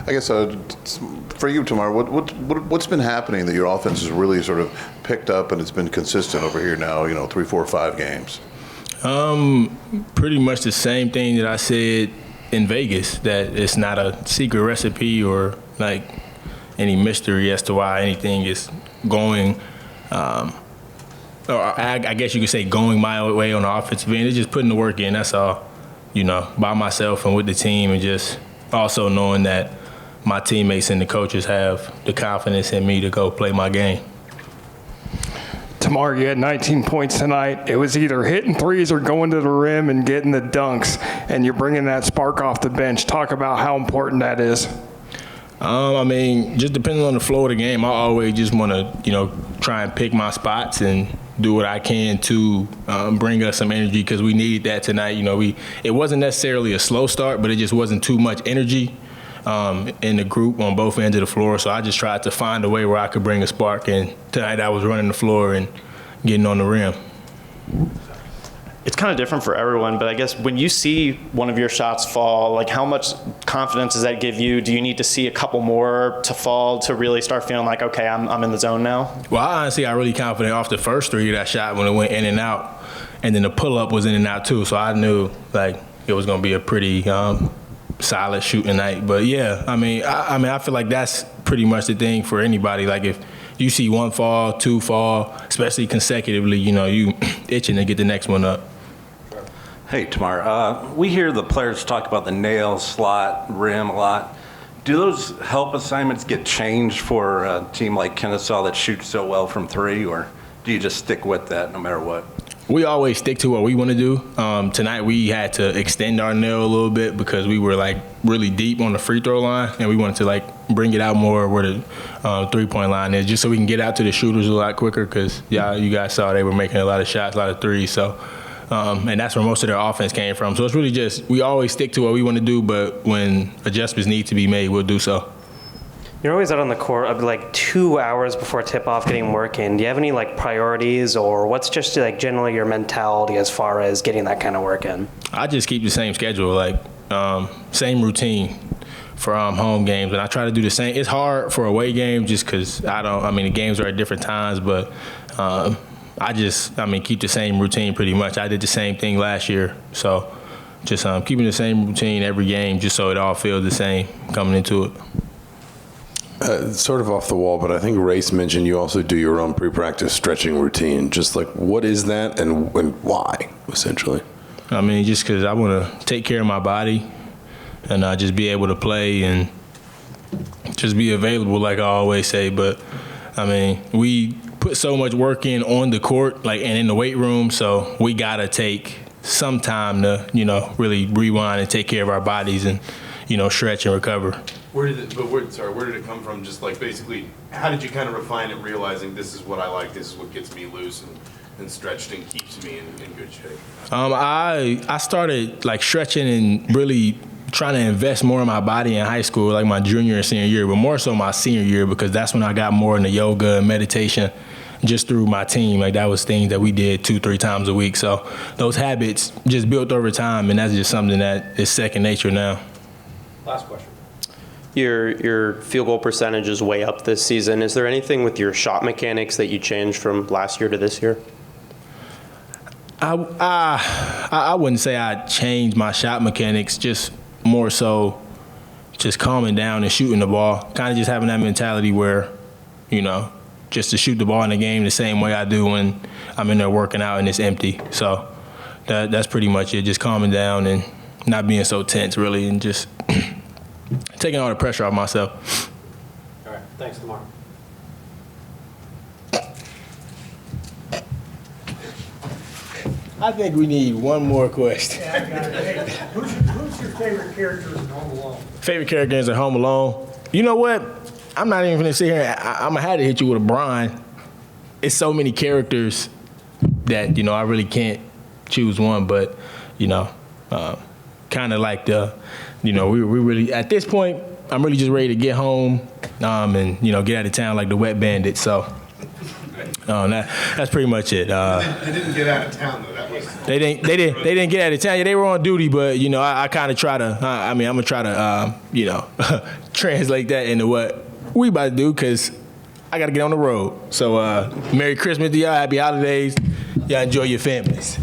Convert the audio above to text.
I guess for you, Tamar, what's been happening that your offense has really sort of picked up and it's been consistent over here now, 3, 4, 5 games? Pretty much the same thing that I said in Vegas, that it's not a secret recipe or like any mystery as to why anything is going, or I guess you could say going my way on the offensive end. It's just putting the work in, that's all, by myself and with the team, and just also knowing that my teammates and the coaches have the confidence in me to go play my game. Tamar, you had 19 points tonight. It was either hitting threes or going to the rim and getting the dunks, and you're bringing that spark off the bench. Talk about how important that is. Just depending on the flow of the game, I always just want to, try and pick my spots and do what I can to bring us some energy, because we needed that tonight. It wasn't necessarily a slow start, but it just wasn't too much energy in the group on both ends of the floor. So I just tried to find a way where I could bring a spark, and tonight I was running the floor and getting on the rim. It's kind of different for everyone, but I guess when you see one of your shots fall, like how much confidence does that give you? Do you need to see a couple more to fall to really start feeling like, okay, I'm in the zone now? Well, honestly, I really confident off the first three that shot when it went in and out, and then the pull-up was in and out too, so I knew like it was going to be a pretty solid shooting night. But yeah, I feel like that's pretty much the thing for anybody. Like if you see one fall, two fall, especially consecutively, you itching to get the next one up. Hey, Tamar, we hear the players talk about the nail, slot, rim a lot. Do those help assignments get changed for a team like Kennesaw that shoots so well from three, or do you just stick with that no matter what? We always stick to what we want to do. Tonight we had to extend our nail a little bit because we were like really deep on the free throw line, and we wanted to like bring it out more where the three-point line is, just so we can get out to the shooters a lot quicker, because you guys saw they were making a lot of shots, a lot of threes. So, and that's where most of their offense came from. So it's really just, we always stick to what we want to do, but when adjustments need to be made, we'll do so. You're always out on the court like 2 hours before tip-off getting work in. Do you have any like priorities, or what's just like generally your mentality as far as getting that kind of work in? I just keep the same schedule, like same routine for home games, and I try to do the same. It's hard for away games just because the games are at different times, but I just keep the same routine pretty much. I did the same thing last year, so just keeping the same routine every game just so it all feels the same coming into it. Sort of off the wall, but I think Race mentioned you also do your own pre-practice stretching routine. Just like, what is that and why, essentially? Just because I want to take care of my body and just be able to play and just be available, like I always say. But, we put so much work in on the court, like, and in the weight room, so we got to take some time to, really rewind and take care of our bodies and, stretch and recover. Where did it come from? Just like basically, how did you kind of refine it, realizing this is what I like, this is what gets me loose and stretched and keeps me in good shape? I started like stretching and really trying to invest more in my body in high school, like my junior and senior year, but more so my senior year, because that's when I got more into yoga and meditation just through my team. Like that was things that we did 2-3 times a week. So those habits just built over time, and that's just something that is second nature now. Last question. Your field goal percentage is way up this season. Is there anything with your shot mechanics that you changed from last year to this year? I wouldn't say I changed my shot mechanics, just more so just calming down and shooting the ball, kind of just having that mentality where, just to shoot the ball in the game the same way I do when I'm in there working out and it's empty. So that's pretty much it, just calming down and not being so tense really, and just taking all the pressure off myself. All right, thanks, Lamar. I think we need one more question. Yeah, I got it. Hey, who's your favorite characters in Home Alone? Favorite characters in Home Alone? You know what? I'm not even gonna sit here. I'm gonna have to hit you with a Brian. It's so many characters that I really can't choose one, but kind of like we really at this point. I'm really just ready to get home and get out of town like the wet bandit. So That's pretty much it. They didn't get out of town though. That was. They didn't get out of town. Yeah, they were on duty, but you know, I kind of try to. I'm gonna try to, you know, translate that into what we about to do because I got to get on the road. So, Merry Christmas to y'all. Happy holidays. Y'all enjoy your families.